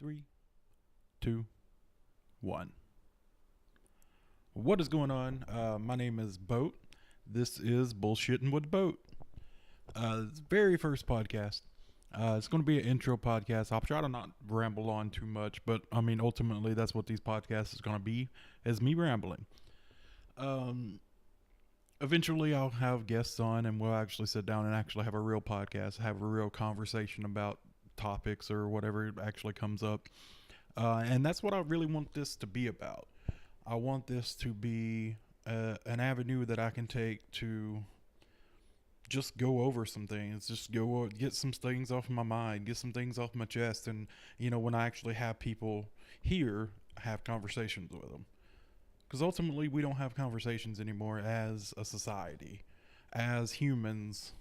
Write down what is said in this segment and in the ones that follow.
Three, two, one. What is going on? My name is Boat. This is Bullshitting with Boat. Very first podcast. It's going to be an intro podcast. I'll try to not ramble on too much, but I mean, ultimately, that's what these podcasts is going to be, is me rambling. Um, Eventually, I'll have guests on, and we'll actually sit down and actually have a real podcast, have a real conversation about topics or whatever actually comes up. And that's what I really want this to be about. I want this to be an avenue that I can take to just go over some things, just go get some things off my mind, get some things off my chest, and when I actually have people here, have conversations with them. Because ultimately, we don't have conversations anymore as a society, as humans.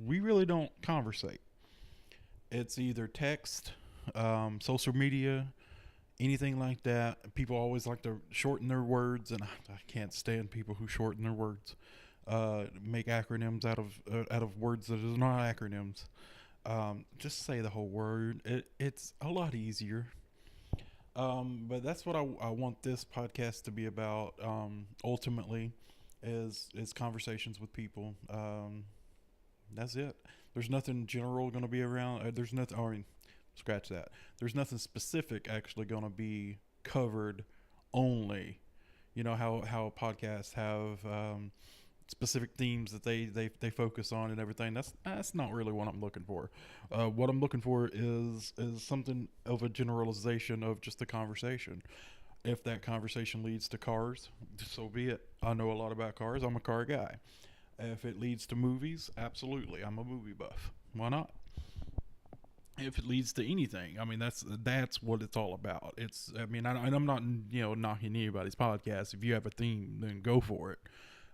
We really don't conversate. It's either text, social media, anything like that. People always like to shorten their words, and I can't stand people who shorten their words. Make acronyms out of words that are not acronyms. Just say the whole word. It's a lot easier. But that's what I want this podcast to be about. Ultimately, is conversations with people. That's it. There's nothing general going to be around. There's nothing. I mean, scratch that. There's nothing specific actually going to be covered. Only, how podcasts have specific themes that they focus on and everything. That's not really what I'm looking for. What I'm looking for is something of a generalization of just the conversation. If that conversation leads to cars, so be it. I know a lot about cars. I'm a car guy. If it leads to movies, absolutely. I'm a movie buff. Why not? If it leads to anything, I mean that's what it's all about. I'm not knocking anybody's podcast. If you have a theme, then go for it.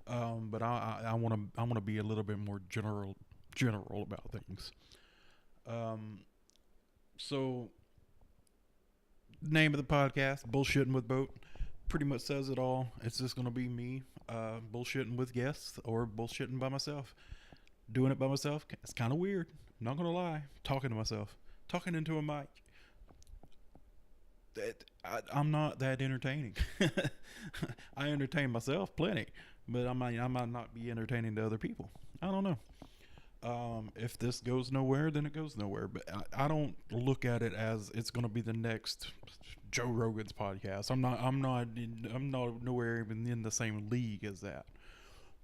But I want to be a little bit more general about things. Um, so name of the podcast, Bullshitting with Boat, pretty much says it all. It's just gonna be me, bullshitting with guests or bullshitting by myself. Doing it by myself, it's kind of weird. I'm not gonna lie. Talking to myself, talking into a mic. I'm not that entertaining. I entertain myself plenty, but I might not be entertaining to other people. I don't know. If this goes nowhere, then it goes nowhere. But I don't look at it as it's going to be the next Joe Rogan's podcast. I'm not nowhere even in the same league as that.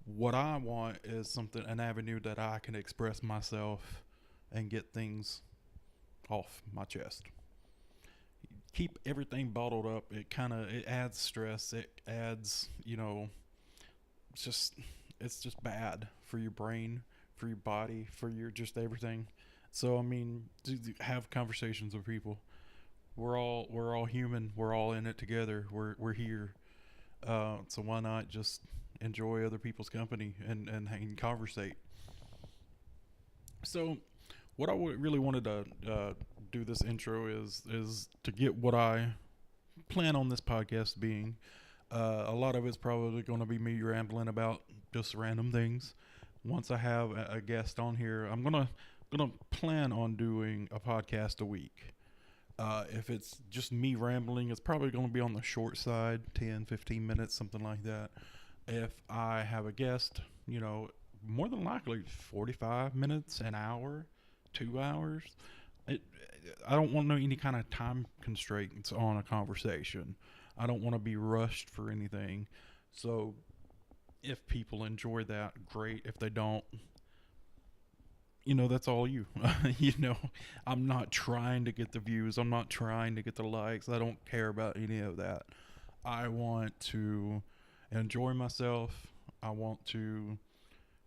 What I want is an avenue that I can express myself and get things off my chest. Keep everything bottled up. It adds stress. It adds, it's just it's just bad for your brain, for your body, for your just everything. So I mean, have conversations with people. We're all human. We're all in it together. We're here. So why not just enjoy other people's company and conversate? So what I really wanted to do this intro is to get what I plan on this podcast being. A lot of it's probably going to be me rambling about just random things. Once I have a guest on here, I'm gonna plan on doing a podcast a week. If it's just me rambling, it's probably going to be on the short side, 10, 15 minutes, something like that. If I have a guest, more than likely 45 minutes, an hour, 2 hours. It, I don't want any kind of time constraints on a conversation. I don't want to be rushed for anything. So if people enjoy that, great. If they don't, that's all you. you know, I'm not trying to get the views. I'm not trying to get the likes. I don't care about any of that. I want to enjoy myself. I want to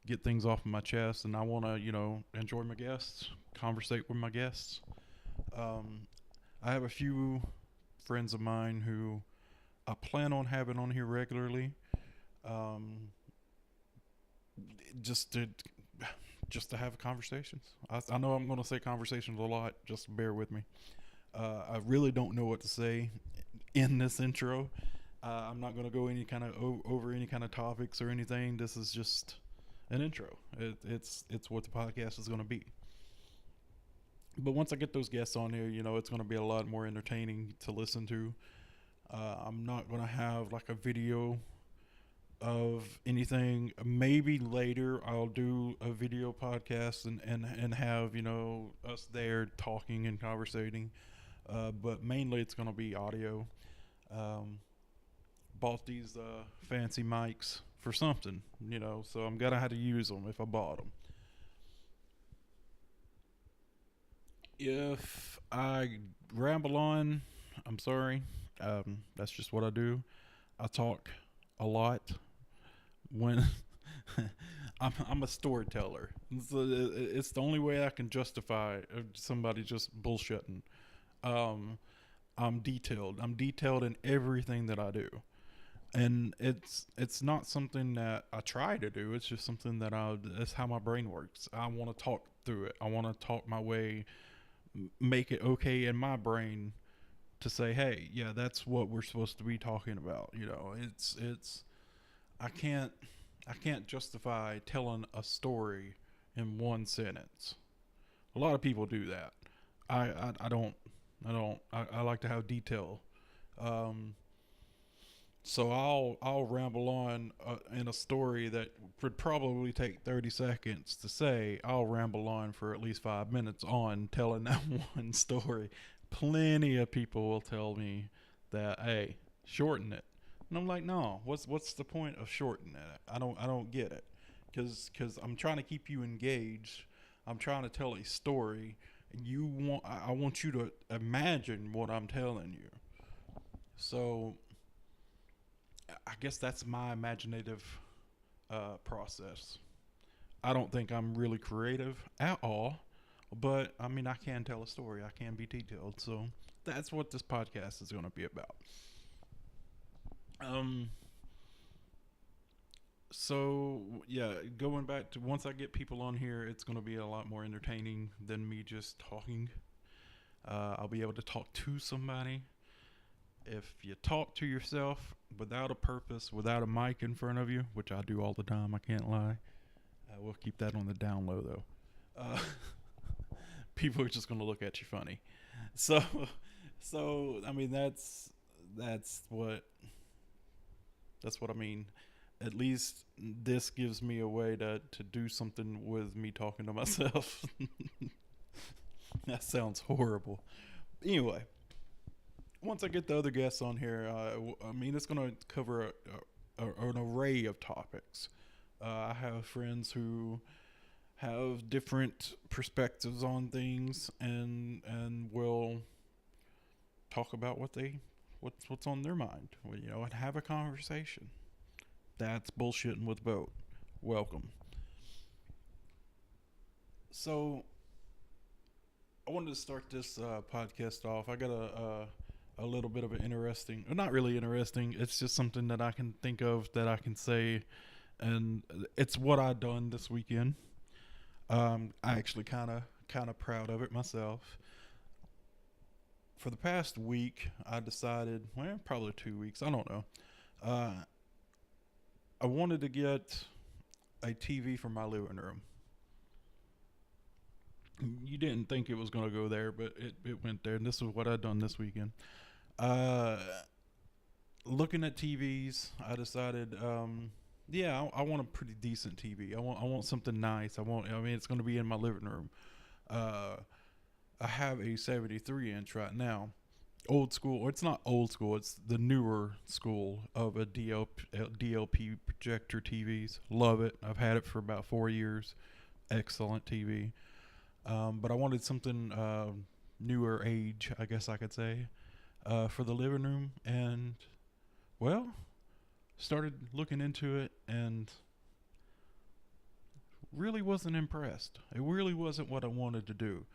get things off of my chest, and I want to, enjoy my guests, conversate with my guests. Um, I have a few friends of mine who I plan on having on here regularly, um, just to have conversations. I know I'm going to say conversations a lot. Just bear with me. I really don't know what to say in this intro. I'm not going to go any kind of over any kind of topics or anything. This is just an intro. It's what the podcast is going to be. But once I get those guests on here, it's going to be a lot more entertaining to listen to. I'm not going to have like a video of anything. Maybe later I'll do a video podcast and have, us there talking and conversating. But mainly it's going to be audio. Um, Bought these fancy mics for something, so I'm going to have to use them if I bought them. If I ramble on, I'm sorry. That's just what I do. I talk a lot when I'm a storyteller. It's the only way I can justify somebody just bullshitting. Um, I'm detailed. I'm detailed in everything that I do, and it's not something that I try to do. It's just something that that's how my brain works. I want to talk through it. I want to talk my way, make it okay in my brain to say, hey, yeah, that's what we're supposed to be talking about. It's I can't I can't justify telling a story in one sentence. A lot of people do that. I don't. I like to have detail. Um, so I'll ramble on in a story that would probably take 30 seconds to say. I'll ramble on for at least 5 minutes on telling that one story. Plenty of people will tell me that, hey, shorten it. And I'm like, no, what's the point of shortening it? I don't get it. Cuz I'm trying to keep you engaged. I'm trying to tell a story. I want you to imagine what I'm telling you. So I guess that's my imaginative process. I don't think I'm really creative at all, but I mean, I can tell a story. I can be detailed. So that's what this podcast is going to be about. Um, so yeah, going back to once I get people on here, it's going to be a lot more entertaining than me just talking. I'll be able to talk to somebody. If you talk to yourself without a purpose, without a mic in front of you, which I do all the time, I can't lie. We'll keep that on the down low though. Uh, People are just gonna look at you funny. So, so I mean that's what that's what I mean. At least this gives me a way to do something with me talking to myself. That sounds horrible. Anyway, once I get the other guests on here, I mean, it's going to cover an array of topics. I have friends who have different perspectives on things and will talk about what's on their mind, and have a conversation. That's bullshitting with Boat. Welcome. So I wanted to start this podcast off. I got a little bit of an interesting, not really interesting. It's just something that I can think of that I can say, and it's what I done this weekend. I actually kind of proud of it myself. For the past week, I decided, well, probably 2 weeks, I don't know. Uh, I wanted to get a TV for my living room. You didn't think it was going to go there, but it went there. And this is what I done this weekend. Uh, Looking at TVs, I decided, yeah, I want a pretty decent TV. I want something nice. I mean, it's going to be in my living room. Uh, I have a 73 inch right now. Old school, or it's not old school, it's the newer school of a DLP projector TVs. Love it. I've had it for about 4 years. Excellent TV. But I wanted something newer age, I guess I could say, for the living room. And, well, started looking into it and really wasn't impressed. It really wasn't what I wanted to do.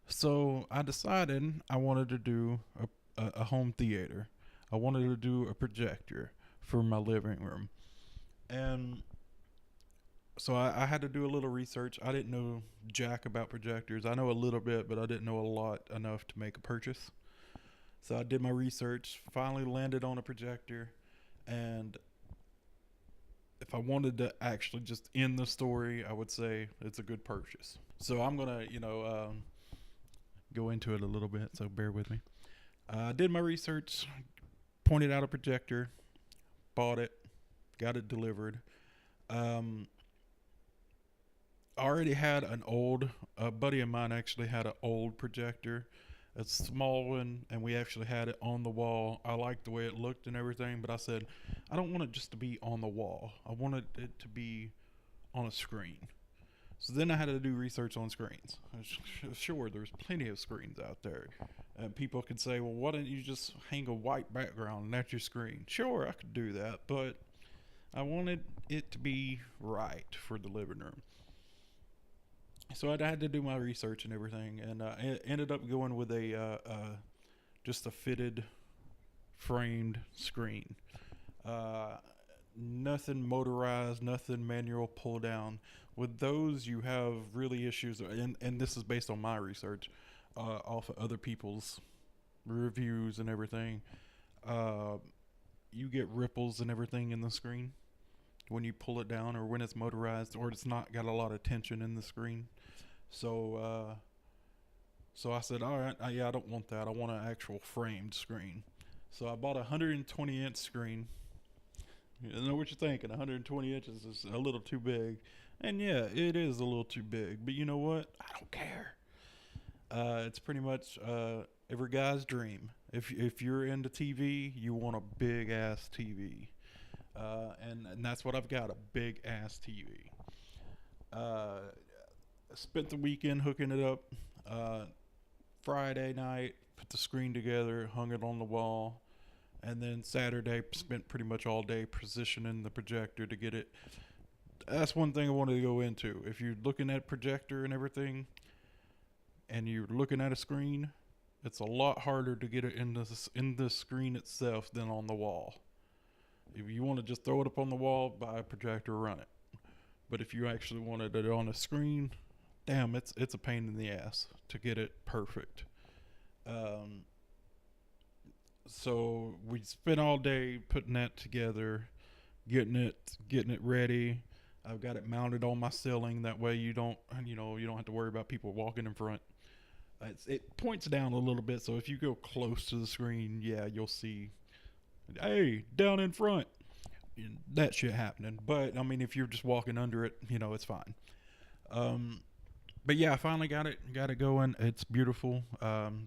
So I decided I wanted to do a home theater. I wanted to do a projector for my living room. And so I had to do a little research. I didn't know jack about projectors. I know a little bit, but I didn't know a lot enough to make a purchase. So I did my research, finally landed on a projector, and if I wanted to actually just end the story, I would say it's a good purchase. So I'm gonna, go into it a little bit, so bear with me. I did my research, pointed out a projector, bought it, got it delivered. Um, I already had a buddy of mine actually had an old projector, a small one, and we actually had it on the wall. I liked the way it looked and everything, but I said, I don't want it just to be on the wall. I wanted it to be on a screen. So then I had to do research on screens. Sure, there's plenty of screens out there. And people could say, well, why don't you just hang a white background and that's your screen? Sure, I could do that, but I wanted it to be right for the living room. So I had to do my research and everything, and I ended up going with just a fitted framed screen. Uh, Nothing motorized, nothing manual pull down. With those, you have really issues, and this is based on my research, off of other people's reviews and everything. Uh, you get ripples and everything in the screen when you pull it down, or when it's motorized, or it's not got a lot of tension in the screen. So, so I said, all right, yeah, I don't want that. I want an actual framed screen. So I bought a 120 inch screen. You know what you're thinking? 120 inches is a little too big, and yeah, it is a little too big. But you know what? I don't care. It's pretty much every guy's dream. If you're into TV, you want a big ass TV, and that's what I've got, a big ass TV. Uh, Spent the weekend hooking it up. Uh, Friday night, put the screen together, hung it on the wall, and then Saturday spent pretty much all day positioning the projector to get it. That's one thing I wanted to go into. If you're looking at projector and everything, and you're looking at a screen, it's a lot harder to get it in the screen itself than on the wall. If you want to just throw it up on the wall, buy a projector, run it. But if you actually wanted it on a screen, damn, it's a pain in the ass to get it perfect. Um, so we spent all day putting that together, getting it ready. I've got it mounted on my ceiling. That way you don't have to worry about people walking in front. It points down a little bit, so if you go close to the screen, yeah, you'll see, hey, down in front, that shit happening. But I mean, if you're just walking under it, it's fine. Um, but yeah, I finally got it going. It's beautiful.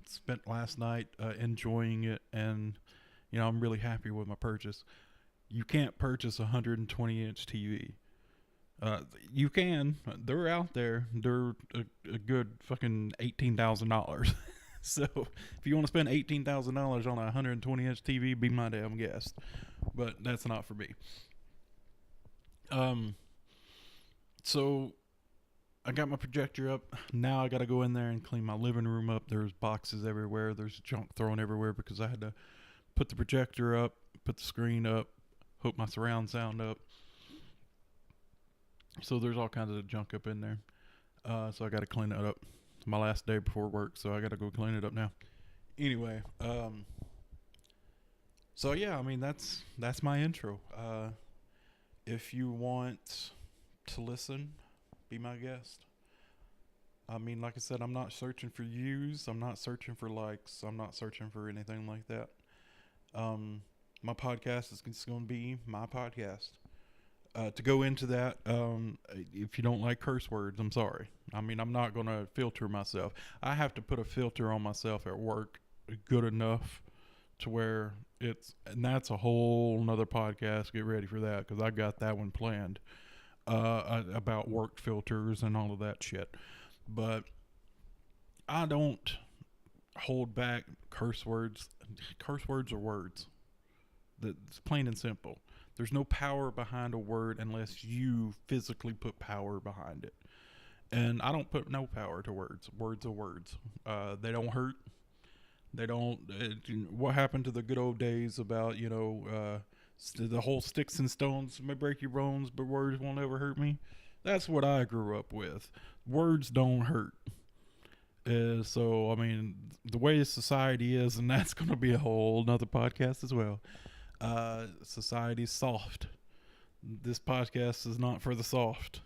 Spent last night enjoying it, and I'm really happy with my purchase. You can't purchase a 120-inch TV. You can. They're out there. They're a good fucking $18,000. So if you want to spend $18,000 on a 120-inch TV, be my damn guest. But that's not for me. Um. So I got my projector up. Now I got to go in there and clean my living room up. There's boxes everywhere. There's junk thrown everywhere because I had to put the projector up, put the screen up, hook my surround sound up. So there's all kinds of junk up in there. So I got to clean it up. It's my last day before work, so I got to go clean it up now. Anyway, so yeah, I mean that's my intro. If you want to listen, be my guest. I mean, like I said, I'm not searching for views. I'm not searching for likes. I'm not searching for anything like that. My podcast is just going to be my podcast. To go into that, if you don't like curse words, I'm sorry. I mean, I'm not going to filter myself. I have to put a filter on myself at work good enough to where and that's a whole nother podcast. Get ready for that because I got that one planned, about work filters and all of that shit. But I don't hold back curse words. Curse words are words. That's plain and simple. There's no power behind a word unless you physically put power behind it. And I don't put no power to words. Words are words. They don't hurt. They don't. What happened to the good old days about, the whole sticks and stones may break your bones, but words won't ever hurt me? That's what I grew up with. Words don't hurt. So, I mean, the way society is, and that's going to be a whole nother podcast as well. Society's soft. This podcast is not for the soft.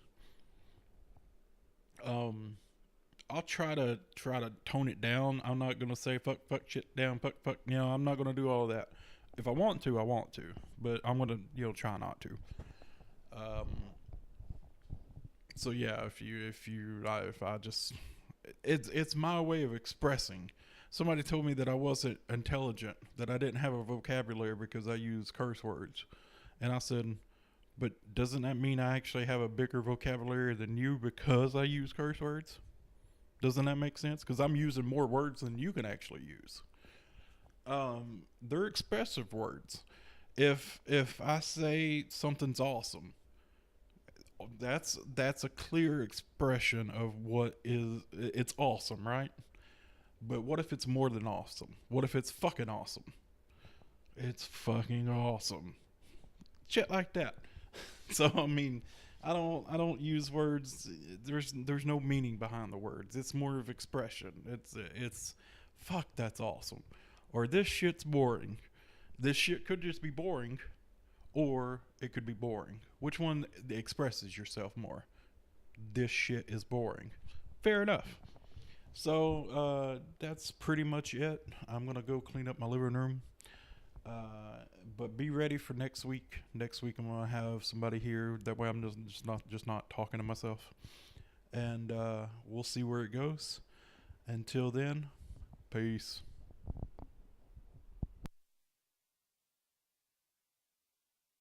I'll try to tone it down. I'm not gonna say fuck shit down, fuck. I'm not gonna do all that. If I want to, I want to, but I'm gonna try not to. Um, so yeah, if I just it's my way of expressing. Somebody told me that I wasn't intelligent, that I didn't have a vocabulary because I use curse words, and I said, but doesn't that mean I actually have a bigger vocabulary than you because I use curse words? Doesn't that make sense? Because I'm using more words than you can actually use. They're expressive words. If I say something's awesome, that's a clear expression of what is it's awesome, right? But what if it's more than awesome? What if it's fucking awesome? It's fucking awesome. Shit like that. So I mean, I don't use words. There's no meaning behind the words. It's more of expression. It's fuck that's awesome, or this shit's boring. This shit could just be boring, or it could be boring. Which one expresses yourself more? This shit is boring. Fair enough. So that's pretty much it. I'm gonna go clean up my living room. But be ready for next week. Next week I'm gonna have somebody here. That way I'm just not talking to myself. And we'll see where it goes. Until then, peace.